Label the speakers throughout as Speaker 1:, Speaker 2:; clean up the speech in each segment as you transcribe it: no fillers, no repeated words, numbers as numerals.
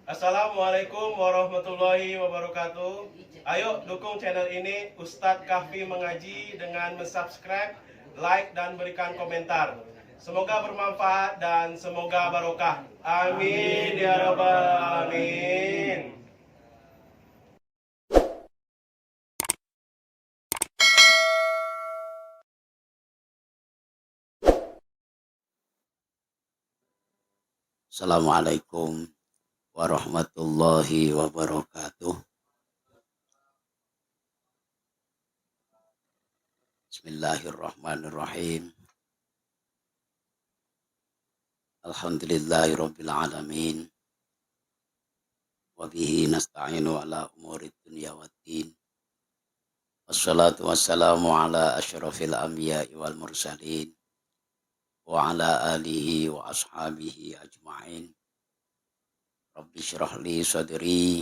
Speaker 1: Assalamualaikum warahmatullahi wabarakatuh. Ayo dukung channel ini Ustadz Kahfi Mengaji dengan subscribe, like, dan berikan komentar. Semoga bermanfaat dan semoga barokah. Amin ya rabbal alamin.
Speaker 2: Assalamualaikum warahmatullahi wabarakatuh. Bismillahirrahmanirrahim. Alhamdulillahirabbil alamin. Wa bihi nasta'inu ala umurid dunya waddin. Wassalatu wassalamu ala asyrafil anbiya'i wal mursalin wa ala alihi wa ashabihi ajma'in. Rabbi syrah li sadri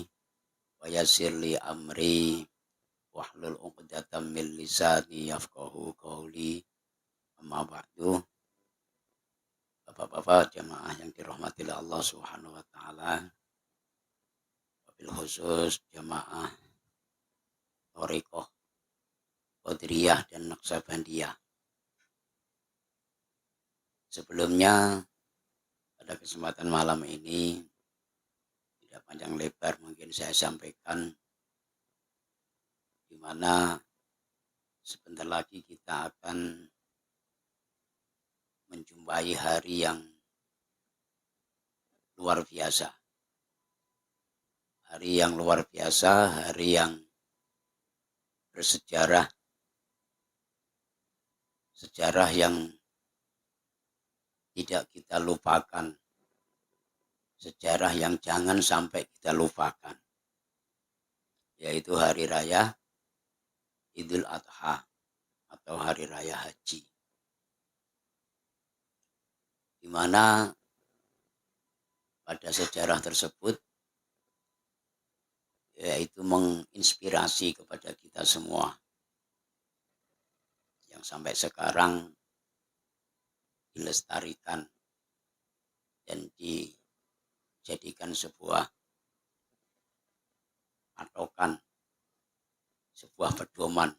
Speaker 2: wa yassir li amri wahlul 'uqdatam min lisani yafqahu qawli. Amma ba'du. Bapak-bapak jamaah yang dirahmati Allah Subhanahu wa taala, wabil khusus jamaah Thariqah Qadiriyah dan Naqsabandiyah. Sebelumnya pada kesempatan malam ini tidak panjang lebar mungkin saya sampaikan di mana sebentar lagi kita akan menjumpai hari yang luar biasa. Hari yang luar biasa, hari yang bersejarah, sejarah yang tidak kita lupakan, sejarah yang jangan sampai kita lupakan, yaitu hari raya Idul Adha atau hari raya haji, di mana pada sejarah tersebut yaitu menginspirasi kepada kita semua yang sampai sekarang dilestarikan dan dijadikan sebuah patokan, sebuah pedoman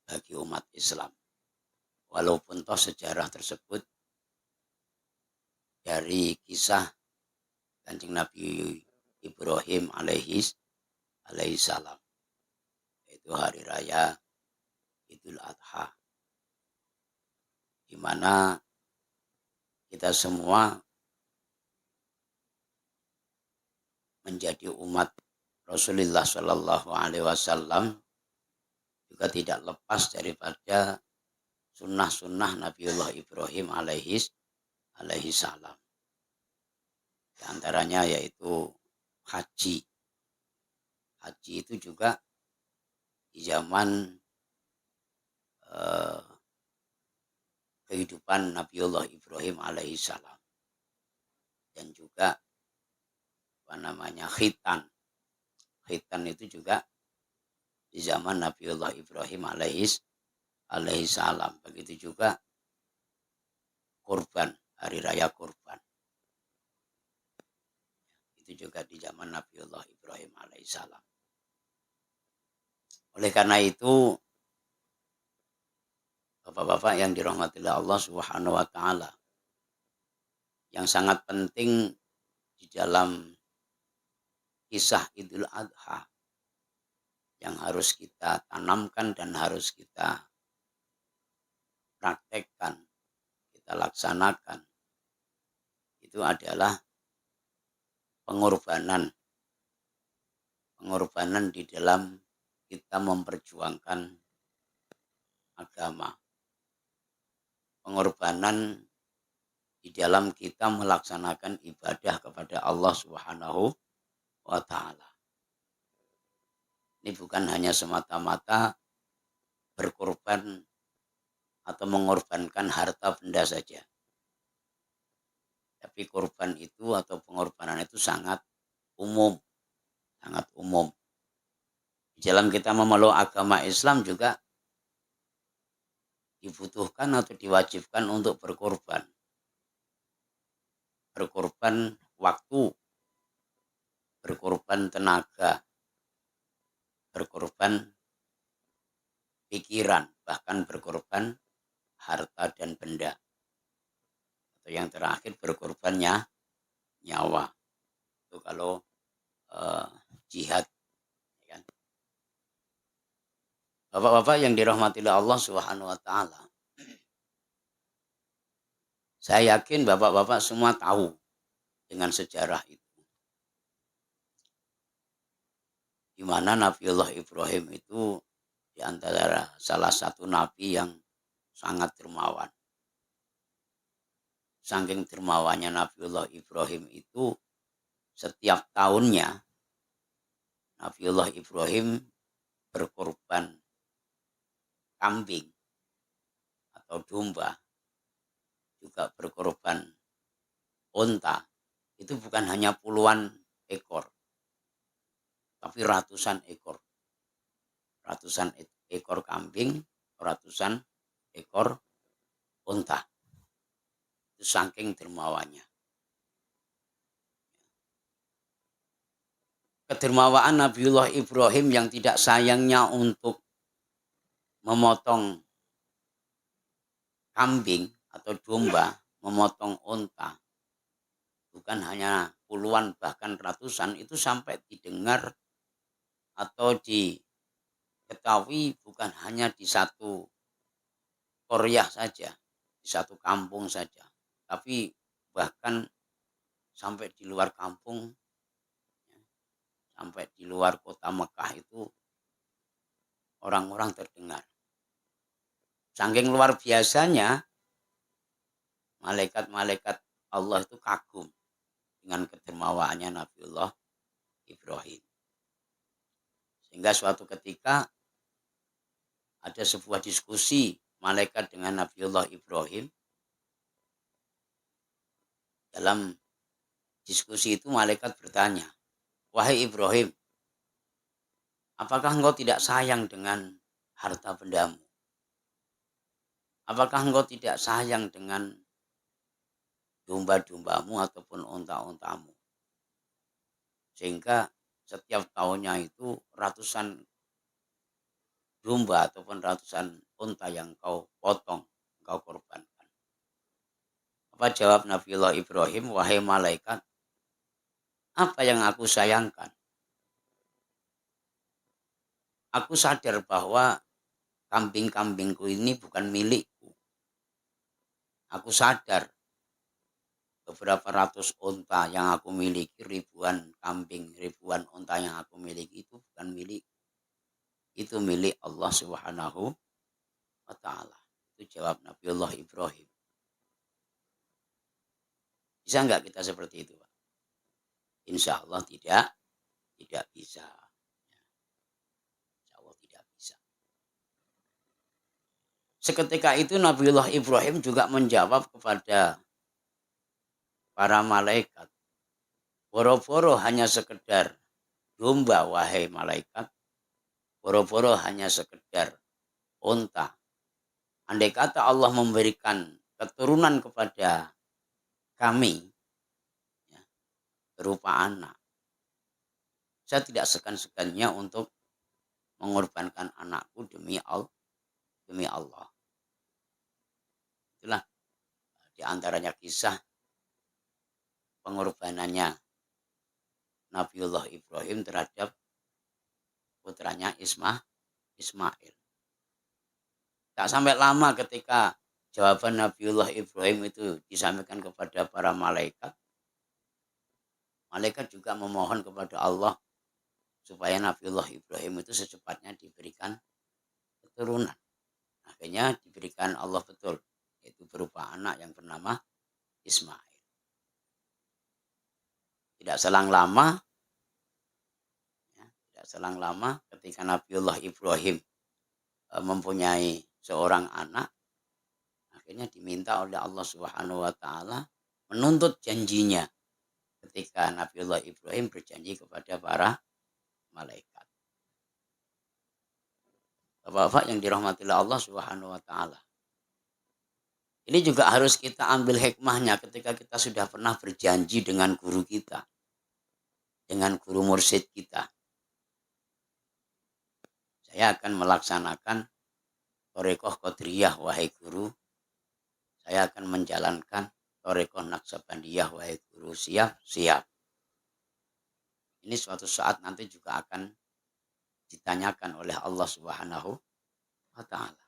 Speaker 2: bagi umat Islam. Walaupun toh sejarah tersebut dari kisah Kanjeng Nabi Ibrahim alaihi salam, yaitu hari raya Idul Adha, di mana kita semua menjadi umat Rasulullah Shallallahu Alaihi Wasallam juga tidak lepas daripada sunnah-sunnah Nabiullah Ibrahim alaihi salam. Di antaranya yaitu haji. Haji itu juga di zaman kehidupan Nabiullah Ibrahim alaihi salam, dan juga khitan. Khitan itu juga di zaman Nabiullah Ibrahim alaihi salam. Begitu juga kurban, hari raya kurban, itu juga di zaman Nabiullah Ibrahim alaihi salam. Oleh karena itu, Bapak-bapak yang dirahmati Allah Subhanahu wa taala, yang sangat penting di dalam kisah Idul Adha yang harus kita tanamkan dan harus kita praktekkan, kita laksanakan, itu adalah pengorbanan di dalam kita memperjuangkan agama, pengorbanan di dalam kita melaksanakan ibadah kepada Allah Subhanahu wa taala. Ini bukan hanya semata-mata berkorban atau mengorbankan harta benda saja. Tapi korban itu atau pengorbanan itu sangat umum. Di dalam kita memeluk agama Islam juga dibutuhkan atau diwajibkan untuk berkorban. Berkorban waktu, berkorban tenaga, berkorban pikiran, bahkan berkorban harta dan benda. Atau yang terakhir berkorbannya nyawa. Itu kalau jihad. Ya. Bapak-bapak yang dirahmati Allah Subhanahu wa taala. Saya yakin bapak-bapak semua tahu dengan sejarah itu. Di mana Nabiullah Ibrahim itu di antara salah satu nabi yang sangat dermawan. Saking dermawannya Nabiullah Ibrahim itu setiap tahunnya Nabiullah Ibrahim berkorban kambing atau domba, juga berkorban unta. Itu bukan hanya puluhan ekor, tapi ratusan ekor. Ratusan ekor kambing, ratusan ekor unta. Itu saking dermawannya. Kedermawaan Nabiullah Ibrahim yang tidak sayangnya untuk memotong kambing atau domba, memotong unta, bukan hanya puluhan bahkan ratusan, itu sampai didengar atau diketahui bukan hanya di satu Korea saja, di satu kampung saja, tapi bahkan sampai di luar kampung, sampai di luar kota Mekah itu orang-orang terdengar. Saking luar biasanya, malaikat-malaikat Allah itu kagum dengan kedermawaannya Nabiullah Ibrahim. Sehingga suatu ketika ada sebuah diskusi malaikat dengan Nabiullah Ibrahim. Dalam diskusi itu malaikat bertanya, "Wahai Ibrahim, apakah engkau tidak sayang dengan harta bendamu? Apakah engkau tidak sayang dengan domba-dombamu ataupun unta-untamu? Sehingga setiap tahunnya itu ratusan domba ataupun ratusan unta yang kau potong, kau korbankan." Apa jawab Nabiullah Ibrahim? "Wahai malaikat, apa yang aku sayangkan? Aku sadar bahwa kambing-kambingku ini bukan milikku. Aku sadar beberapa ratus unta yang aku miliki, ribuan kambing, ribuan unta yang aku miliki itu bukan milik. Itu milik Allah Subhanahu wa taala." Itu jawab Nabiullah Ibrahim. Bisa enggak kita seperti itu, Pak? Insya Allah tidak bisa. Insya Allah tidak bisa. Seketika itu Nabiullah Ibrahim juga menjawab kepada para malaikat, "Boro-boro hanya sekedar domba, wahai malaikat. Boro-boro hanya sekedar unta. Andai kata Allah memberikan keturunan kepada kami, ya, berupa anak, saya tidak segan-segannya untuk mengorbankan anakku demi Allah." Itulah di antaranya kisah pengorbanannya Nabiullah Ibrahim terhadap putranya Ismail. Tak sampai lama ketika jawaban Nabiullah Ibrahim itu disampaikan kepada para malaikat, malaikat juga memohon kepada Allah supaya Nabiullah Ibrahim itu secepatnya diberikan keturunan. Akhirnya diberikan Allah betul, yaitu berupa anak yang bernama Ismail. Tidak selang lama ketika Nabiullah Ibrahim mempunyai seorang anak, akhirnya diminta oleh Allah Subhanahu wa taala menuntut janjinya ketika Nabiullah Ibrahim berjanji kepada para malaikat. Bapak-bapak yang dirahmati Allah Subhanahu wa taala. Ini juga harus kita ambil hikmahnya ketika kita sudah pernah berjanji dengan guru kita. dengan guru mursyid kita. Saya akan melaksanakan Thariqah Qadiriyah wahai guru. Saya akan menjalankan Thariqah Naqsabandiyah wahai guru. Siap? Siap. Ini suatu saat nanti juga akan ditanyakan oleh Allah Subhanahu wa Ta'ala.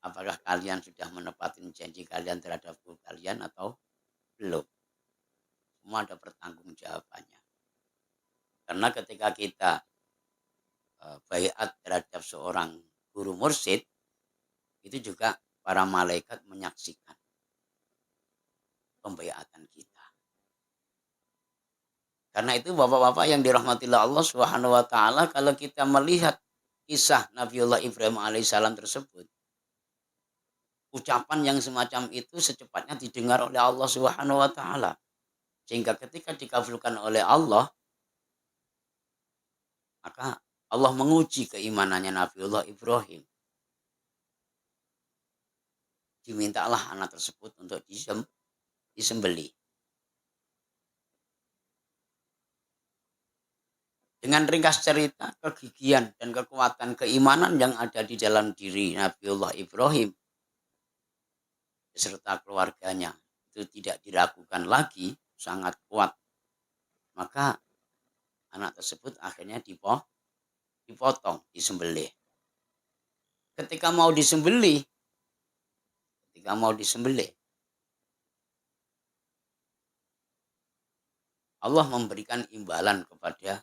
Speaker 2: Apakah kalian sudah menepati janji kalian terhadap guru kalian atau belum? Semua ada pertanggungjawabannya. Karena ketika kita baiat terhadap seorang guru mursyid, itu juga para malaikat menyaksikan pembaiatan kita. Karena itu bapak-bapak yang dirahmati Allah Subhanahu wa Ta'ala, kalau kita melihat kisah Nabiullah Ibrahim alaihissalam tersebut, ucapan yang semacam itu secepatnya didengar oleh Allah Subhanahu wa Ta'ala. Sehingga ketika dikabulkan oleh Allah, maka Allah menguji keimanannya Nabiullah Ibrahim. Dimintalah anak tersebut untuk disembelih. Dengan ringkas cerita, kegigihan dan kekuatan keimanan yang ada di dalam diri Nabiullah Ibrahim beserta keluarganya itu tidak diragukan lagi, sangat kuat. Maka anak tersebut akhirnya dipotong, disembelih. Ketika mau disembelih, Allah memberikan imbalan kepada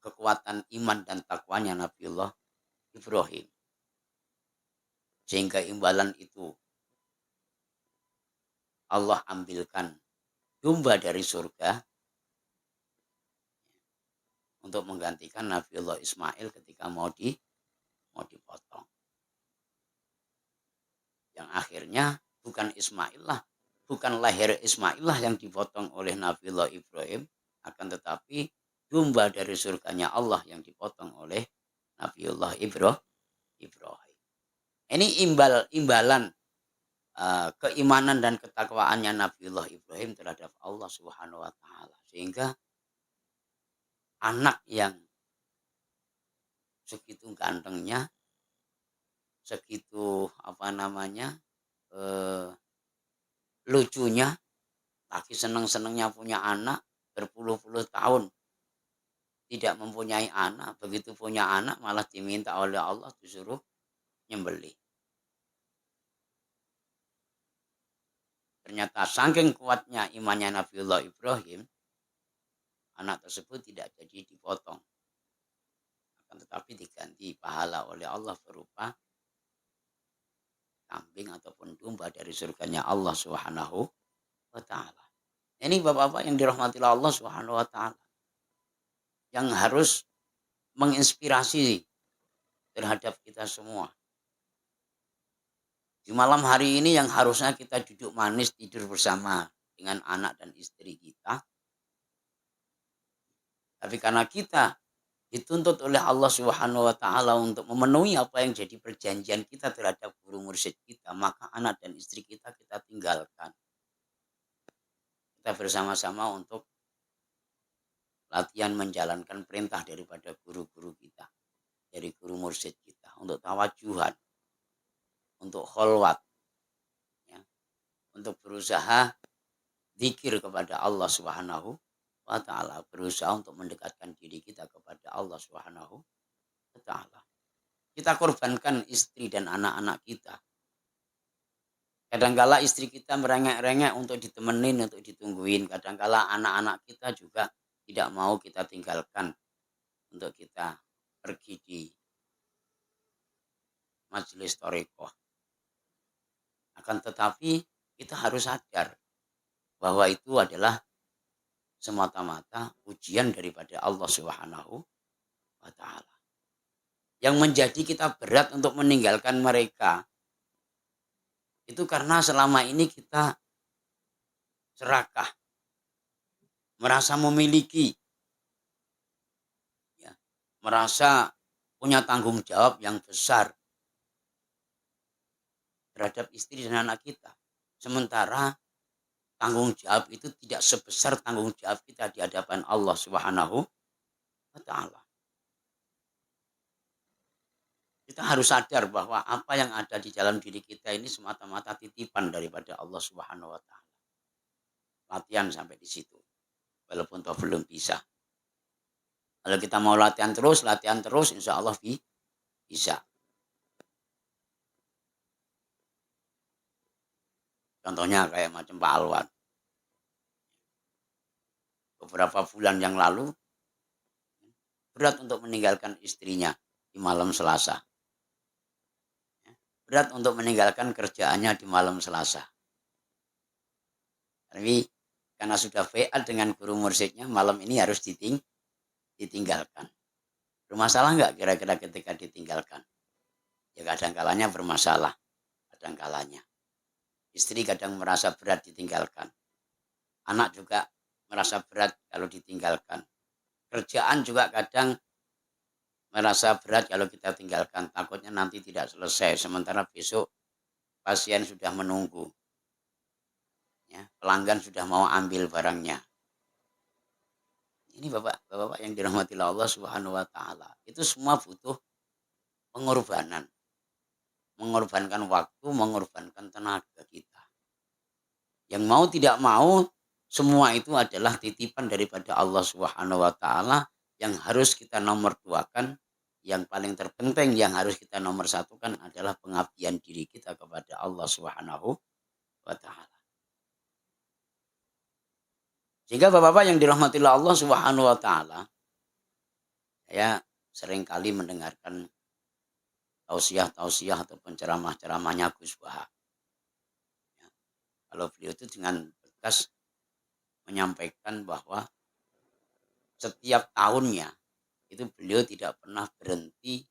Speaker 2: kekuatan iman dan takwanya Nabiullah Ibrahim. Sehingga imbalan itu Allah ambilkan domba dari surga untuk menggantikan Nabiullah Ismail ketika mau dipotong. Yang akhirnya bukan lahir Ismail lah yang dipotong oleh Nabiullah Ibrahim, akan tetapi domba dari surganya Allah yang dipotong oleh Nabiullah Ibrahim. Ini imbalan keimanan dan ketakwaannya Nabiullah Ibrahim terhadap Allah Subhanahu wa Ta'ala. Sehingga anak yang segitu gantengnya, segitu lucunya, lagi seneng-senengnya punya anak, berpuluh-puluh tahun tidak mempunyai anak, begitu punya anak malah diminta oleh Allah disuruh nyembelih. Ternyata saking kuatnya imannya Nabiullah Ibrahim, anak tersebut tidak jadi dipotong, akan tetapi diganti pahala oleh Allah berupa kambing ataupun domba dari surganya Allah Subhanahu wa Ta'ala. Ini bapak-bapak yang dirahmati Allah Subhanahu wa Ta'ala, yang harus menginspirasi terhadap kita semua. Di malam hari ini yang harusnya kita duduk manis tidur bersama dengan anak dan istri kita, tapi karena kita dituntut oleh Allah Subhanahu wa Ta'ala untuk memenuhi apa yang jadi perjanjian kita terhadap guru mursyid kita, maka anak dan istri kita tinggalkan. Kita bersama-sama untuk latihan menjalankan perintah daripada guru-guru kita, dari guru mursyid kita, untuk tawajuhan, untuk kholwat, ya, untuk berusaha zikir kepada Allah Subhanahu wa Ta'ala, berusaha untuk mendekatkan diri kita kepada Allah Subhanahu wa Ta'ala. Kita korbankan istri dan anak-anak kita. Kadangkala istri kita merengek-rengek untuk ditemenin, untuk ditungguin. Kadangkala anak-anak kita juga tidak mau kita tinggalkan untuk kita pergi di majelis thariqah. Akan tetapi kita harus sadar bahwa itu adalah semata-mata ujian daripada Allah Subhanahu wa Ta'ala. Yang menjadi kita berat untuk meninggalkan mereka itu karena selama ini kita serakah, merasa memiliki, ya, merasa punya tanggung jawab yang besar terhadap istri dan anak kita. Sementara tanggung jawab itu tidak sebesar tanggung jawab kita di hadapan Allah Subhanahu wa taala. Kita harus sadar bahwa apa yang ada di dalam diri kita ini semata-mata titipan daripada Allah Subhanahu wa taala. Latihan sampai di situ. Walaupun toh belum bisa. Kalau kita mau latihan terus, insya Allah bisa. Contohnya kayak macam Pak Alwan. Beberapa bulan yang lalu, berat untuk meninggalkan istrinya di malam Selasa. Berat untuk meninggalkan kerjaannya di malam Selasa. Tapi karena sudah VA dengan guru mursyidnya, malam ini harus ditinggalkan. Bermasalah nggak kira-kira ketika ditinggalkan? Ya kadang kalanya bermasalah, kadang kalanya. Istri kadang merasa berat ditinggalkan. Anak juga merasa berat kalau ditinggalkan. Kerjaan juga kadang merasa berat kalau kita tinggalkan. Takutnya nanti tidak selesai, sementara besok pasien sudah menunggu. Ya, pelanggan sudah mau ambil barangnya. Ini bapak-bapak yang dirahmati Allah Subhanahu wa taala. Itu semua butuh pengorbanan. Mengorbankan waktu, mengorbankan tenaga kita. Yang mau tidak mau, semua itu adalah titipan daripada Allah Subhanahu wa taala yang harus kita nomor duakan. Yang paling terpenting yang harus kita nomor satukan adalah pengabdian diri kita kepada Allah Subhanahu wa taala. Sehingga bapak-bapak yang dirahmati Allah Subhanahu wa taala, saya seringkali mendengarkan tausiah ataupun ceramah-ceramahnya Gus Baha. Ya, kalau beliau itu dengan tegas menyampaikan bahwa setiap tahunnya itu beliau tidak pernah berhenti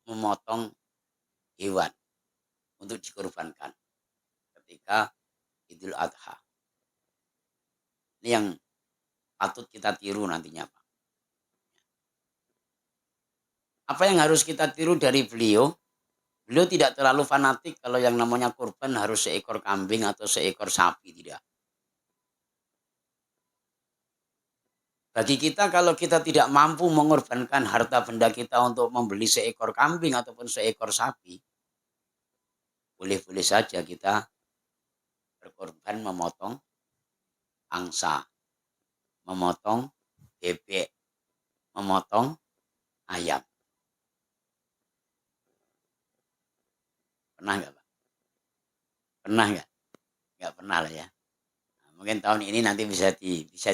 Speaker 2: memotong hewan untuk dikorbankan ketika Idul Adha. Ini yang patut kita tiru nantinya, Pak. Apa yang harus kita tiru dari beliau? Beliau tidak terlalu fanatik kalau yang namanya kurban harus seekor kambing atau seekor sapi, tidak. Bagi kita kalau kita tidak mampu mengorbankan harta benda kita untuk membeli seekor kambing ataupun seekor sapi, boleh-boleh saja kita berkorban memotong angsa, memotong bebek, memotong ayam. Pernah nggak, Pak? Pernah nggak? Nggak pernah lah ya. Nah, mungkin tahun ini nanti bisa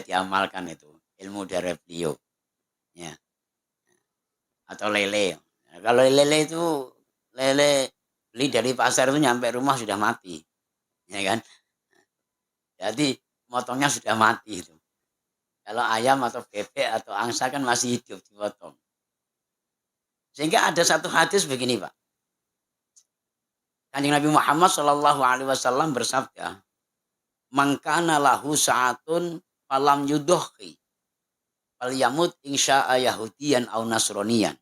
Speaker 2: diamalkan itu ilmu dari beliau. Ya. Atau lele. Nah, kalau lele itu lele beli dari pasar itu nyampe rumah sudah mati. Ya kan? Jadi motongnya sudah mati itu. Kalau ayam atau bebek atau angsa kan masih hidup dipotong. Sehingga ada satu hadis begini, Pak. Kanjeng Nabi Muhammad Shallallahu Alaihi Wasallam bersabda, "Mangkana lahu saatun falam yudohi, fal yamut insya'a Yahudiyan au Nasroniyan."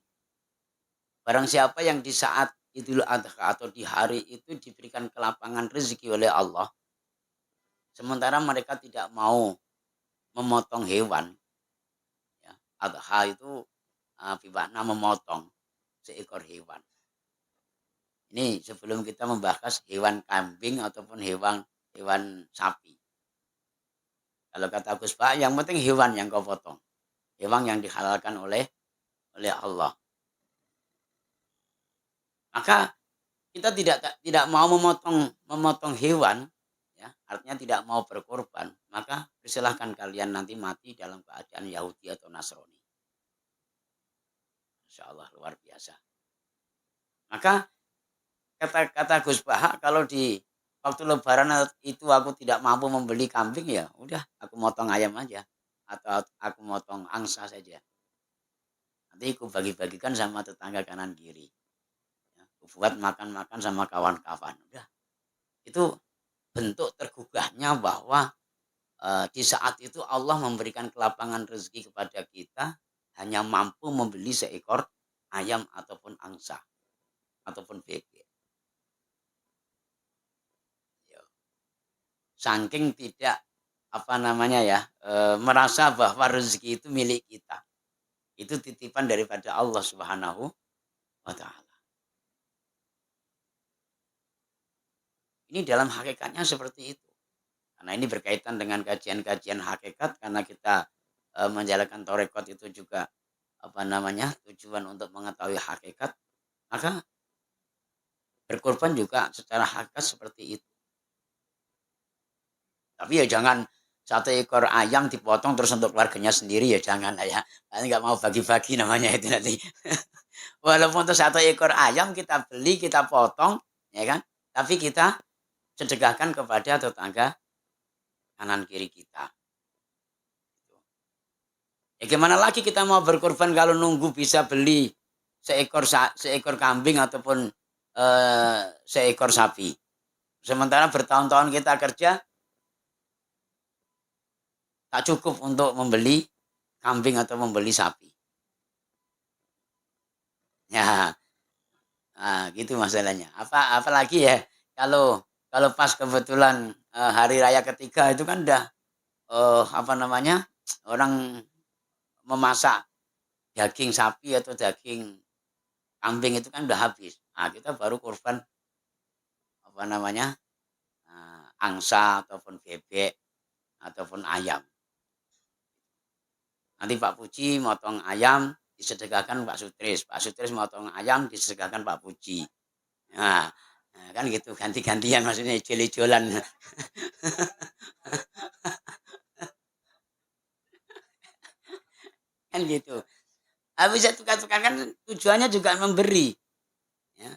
Speaker 2: Barang siapa yang di saat Idul Adha atau di hari itu diberikan kelapangan rezeki oleh Allah, sementara mereka tidak mau memotong hewan, ya, adha itu bermakna memotong seekor hewan. Ini sebelum kita membahas hewan kambing ataupun hewan sapi. Kalau kata Gus Pak, yang penting hewan yang kau potong, hewan yang dihalalkan oleh Allah. Maka kita tidak mau memotong hewan, ya, artinya tidak mau berkorban, maka persilahkan kalian nanti mati dalam keadaan Yahudi atau Nasrani. Insya Allah luar biasa. Maka kata Gus Bahak, kalau di waktu Lebaran itu aku tidak mampu membeli kambing, ya udah aku motong ayam aja atau aku motong angsa saja. Nanti aku bagi-bagikan sama tetangga kanan kiri. Ya, aku buat makan-makan sama kawan-kawan. Udah. Itu bentuk tergugahnya bahwa di saat itu Allah memberikan kelapangan rezeki kepada kita hanya mampu membeli seekor ayam ataupun angsa ataupun bebek. saking tidak merasa bahwa rezeki itu milik kita. Itu titipan daripada Allah Subhanahu wa taala. Ini dalam hakikatnya seperti itu. Karena ini berkaitan dengan kajian-kajian hakikat karena kita menjalankan tarekat itu juga tujuan untuk mengetahui hakikat, maka berkorban juga secara hakikat seperti itu. Tapi ya jangan satu ekor ayam dipotong terus untuk keluarganya sendiri, ya jangan lah ya. Nanti nggak mau bagi-bagi namanya itu nanti. Walaupun untuk satu ekor ayam kita beli, kita potong, ya kan? Tapi kita sedekahkan kepada tetangga kanan kiri kita. Ya gimana lagi kita mau berkorban kalau nunggu bisa beli seekor kambing ataupun seekor sapi. Sementara bertahun-tahun kita kerja tak cukup untuk membeli kambing atau membeli sapi. Ya, gitu masalahnya. Apalagi ya kalau pas kebetulan hari raya ketiga itu kan udah orang memasak daging sapi atau daging kambing itu kan udah habis. Nah, kita baru korban angsa ataupun bebek ataupun ayam. Nanti Pak Puji motong ayam disedekahkan Pak Sutris. Pak Sutris motong ayam disedekahkan Pak Puji. Nah, kan gitu ganti-gantian maksudnya ijol-ijolan. Kan gitu. Habis itu kan tujuannya juga memberi. Ya.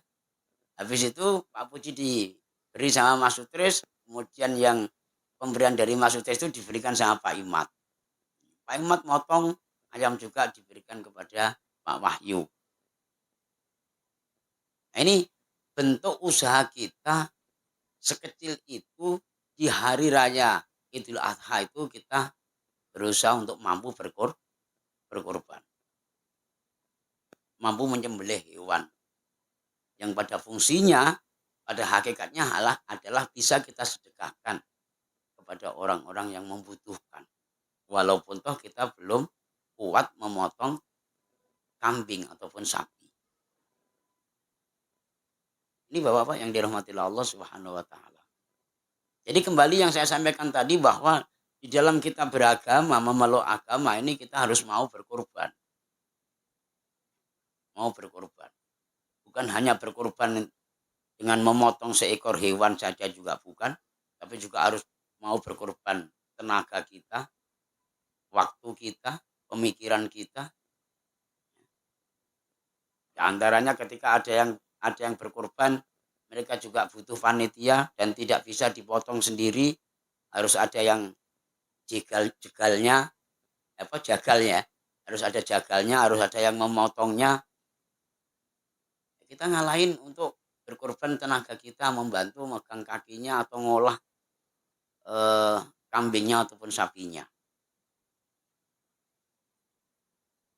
Speaker 2: Habis itu Pak Puji diberi sama Mas Sutris, kemudian yang pemberian dari Mas Sutris itu diberikan sama Pak Imat. Pak Imat motong ayam juga diberikan kepada Pak Wahyu. Nah, ini bentuk usaha kita sekecil itu di hari raya Idul Adha itu kita berusaha untuk mampu berkorban. Mampu menyembelih hewan yang pada fungsinya, pada hakikatnya adalah bisa kita sedekahkan kepada orang-orang yang membutuhkan. Walaupun toh kita belum kuat memotong kambing ataupun sapi. Ini Bapak-bapak yang dirahmati Allah Subhanahu wa taala. Jadi kembali yang saya sampaikan tadi bahwa di dalam kita beragama, memeluk agama ini kita harus mau berkorban. Mau berkorban. Bukan hanya berkorban dengan memotong seekor hewan saja juga bukan, tapi juga harus mau berkorban tenaga kita, waktu kita, pemikiran kita. Di antaranya ketika ada yang berkorban, mereka juga butuh panitia dan tidak bisa dipotong sendiri, harus ada yang jagalnya, harus ada jagalnya, harus ada yang memotongnya. Kita ngalahin untuk berkorban tenaga kita membantu megang kakinya atau ngolah kambingnya ataupun sapinya.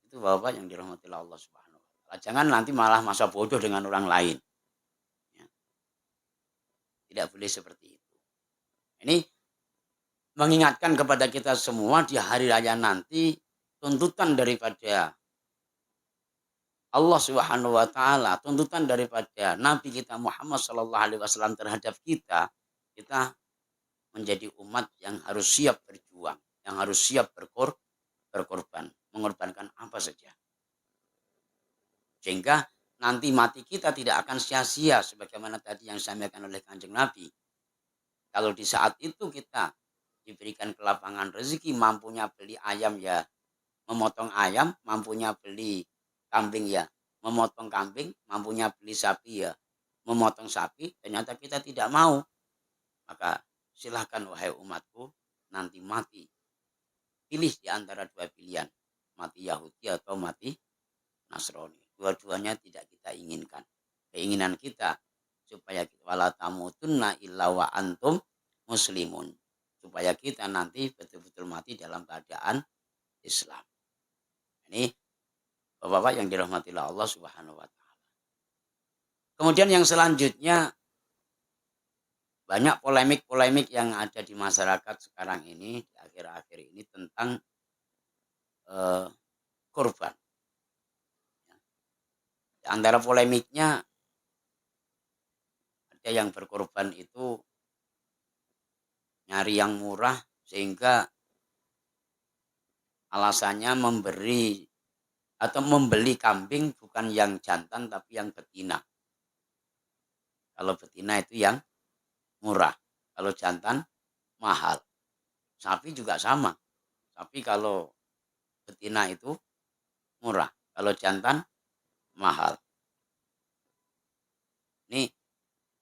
Speaker 2: Itu Bapak yang dirahmati Allah Subhanahu wa taala. Jangan nanti malah masa bodoh dengan orang lain. Ya. Tidak boleh seperti itu. Ini mengingatkan kepada kita semua di hari raya nanti tuntutan daripada Allah Subhanahu wa taala, tuntutan daripada Nabi kita Muhammad sallallahu alaihi wasallam terhadap kita menjadi umat yang harus siap berjuang, yang harus siap berkorban, mengorbankan apa saja. Sehingga nanti mati kita tidak akan sia-sia sebagaimana tadi yang disampaikan oleh Kanjeng Nabi. Kalau di saat itu kita diberikan kelapangan rezeki, mampunya beli ayam ya memotong ayam, mampunya beli kambing ya memotong kambing, mampunya beli sapi ya memotong sapi, ternyata kita tidak mau. Maka silahkan wahai umatku, nanti mati. Pilih di antara dua pilihan, mati Yahudi atau mati Nasrani. Dua-duanya tidak kita inginkan. Keinginan kita supaya wala tamutunna illa wa antum muslimun. Supaya kita nanti betul-betul mati dalam keadaan Islam. Ini Bapak-bapak yang dirahmati Allah Subhanahu wa taala. Kemudian yang selanjutnya banyak polemik-polemik yang ada di masyarakat sekarang ini, di akhir-akhir ini tentang kurban. Di antara polemiknya ada yang berkorban itu nyari yang murah sehingga alasannya membeli kambing bukan yang jantan tapi yang betina. Kalau betina itu yang murah, kalau jantan mahal. Sapi juga sama. Tapi kalau betina itu murah, kalau jantan mahal. Ini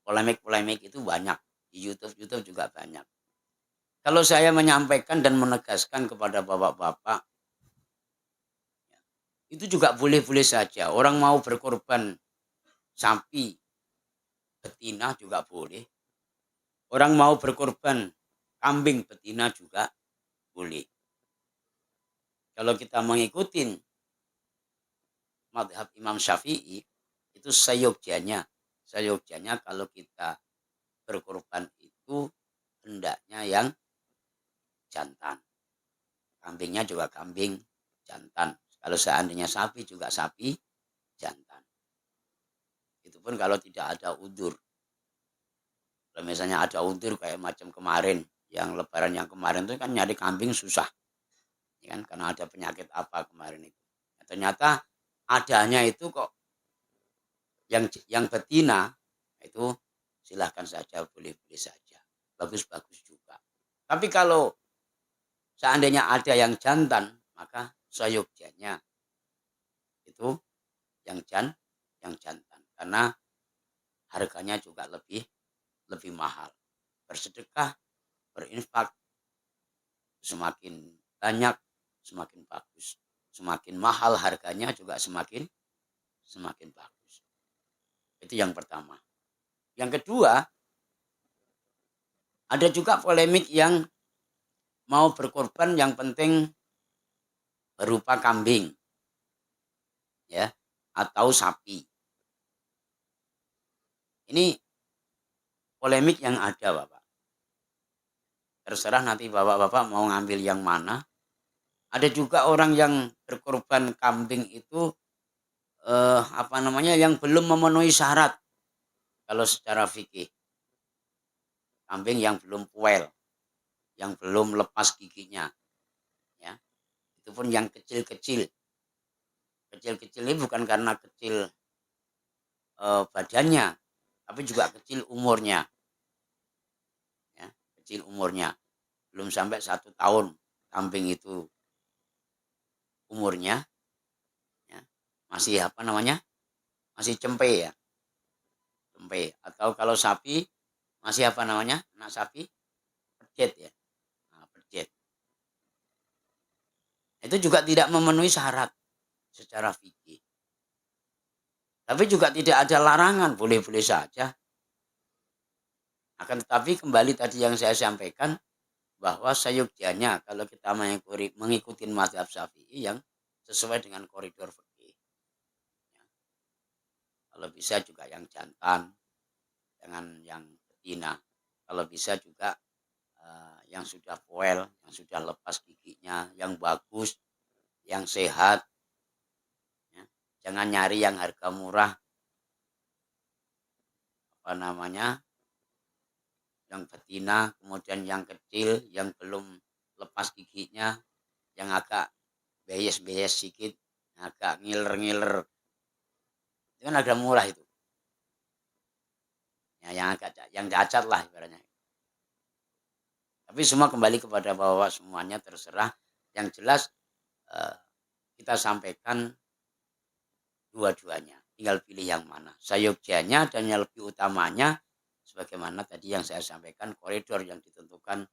Speaker 2: polemik-polemik itu banyak. Di YouTube juga banyak. Kalau saya menyampaikan dan menegaskan kepada bapak-bapak, itu juga boleh-boleh saja. Orang mau berkorban sapi betina juga boleh. Orang mau berkorban kambing betina juga boleh. Kalau kita mengikuti madhab Imam Syafi'i, itu seyogyanya kalau kita berkorban itu hendaknya yang jantan. Kambingnya juga kambing jantan. Kalau seandainya sapi juga sapi jantan. Itu pun kalau tidak ada udur. Kalau misalnya ada udur kayak macam kemarin, yang lebaran yang kemarin itu kan nyari kambing susah. Ya kan, karena ada penyakit apa kemarin itu. Ternyata adanya itu kok yang betina itu silahkan saja, boleh-boleh saja. Bagus-bagus juga. Tapi kalau seandainya ada yang jantan, maka seyogyanya itu yang jantan. Karena harganya juga lebih mahal. Bersedekah, berinfak, semakin banyak, semakin bagus. Semakin mahal harganya juga semakin bagus. Itu yang pertama. Yang kedua, ada juga polemik yang mau berkorban yang penting berupa kambing, ya, atau sapi. Ini polemik yang ada, Bapak. Terserah nanti Bapak-bapak mau ngambil yang mana. Ada juga orang yang berkorban kambing itu yang belum memenuhi syarat kalau secara fikih. Kambing yang belum puel, yang belum lepas giginya, ya. Itu pun yang kecil-kecil. Kecil-kecil ini bukan karena kecil badannya, tapi juga kecil umurnya, ya. Kecil umurnya, belum sampai 1 tahun kambing itu umurnya, ya. Masih masih cempe, ya, cempe. Atau kalau sapi masih anak sapi pedet, ya, nah, pedet. Itu juga tidak memenuhi syarat secara fikih. Tapi juga tidak ada larangan, boleh-boleh saja. Akan tetapi kembali tadi yang saya sampaikan, bahwa seyogyanya kalau kita mengikuti mazhab Syafi'i yang sesuai dengan koridor fikih. Ya. Kalau bisa juga yang jantan, jangan yang betina. Kalau bisa juga yang sudah poel, yang sudah lepas giginya, yang bagus, yang sehat. Ya. Jangan nyari yang harga murah, yang betina, kemudian yang kecil, yang belum lepas giginya, yang agak beyes-beyes sedikit, agak ngiler-ngiler. Itu kan harga murah itu. Ya, yang cacat lah ibaratnya. Tapi semua kembali kepada bahwa semuanya terserah. Yang jelas kita sampaikan dua-duanya. Tinggal pilih yang mana. Seyogyanya dan yang lebih utamanya sebagaimana tadi yang saya sampaikan, koridor yang ditentukan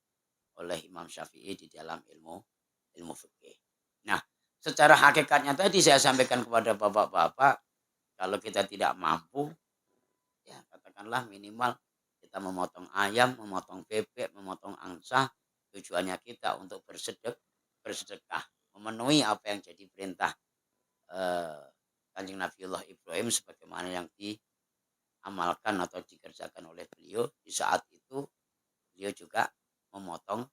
Speaker 2: oleh Imam Syafi'i di dalam ilmu fikih. Nah, secara hakikatnya tadi saya sampaikan kepada bapak-bapak, kalau kita tidak mampu, ya katakanlah minimal kita memotong ayam, memotong bebek, memotong angsa, tujuannya kita untuk bersedekah, memenuhi apa yang jadi perintah Kanjeng Nabiullah Ibrahim sebagaimana yang diamalkan atau dikerjakan oleh beliau, di saat itu beliau juga memotong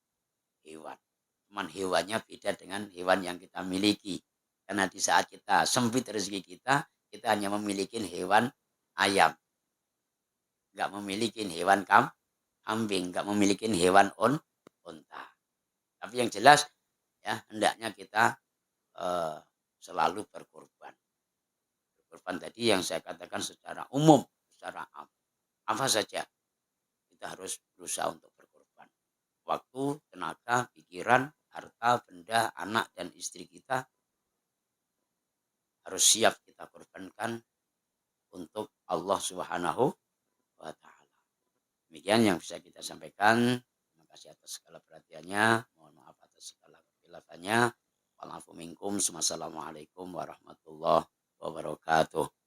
Speaker 2: hewan. Cuman hewannya beda dengan hewan yang kita miliki. Karena di saat kita sempit rezeki kita hanya memiliki hewan ayam. Nggak memiliki hewan kambing, nggak memiliki hewan unta. Tapi yang jelas ya hendaknya kita selalu berkorban. Berkorban tadi yang saya katakan secara umum, secara apa saja kita harus berusaha untuk berkorban. Waktu, tenaga, pikiran, harta, benda, anak dan istri kita harus siap kita korbankan untuk Allah Subhanahu wa taala. Demikian yang bisa kita sampaikan. Terima kasih atas segala perhatiannya. Mohon maaf atas segala kekhilafan. Wa'alaikum minkum. Wassalamualaikum warahmatullahi wabarakatuh.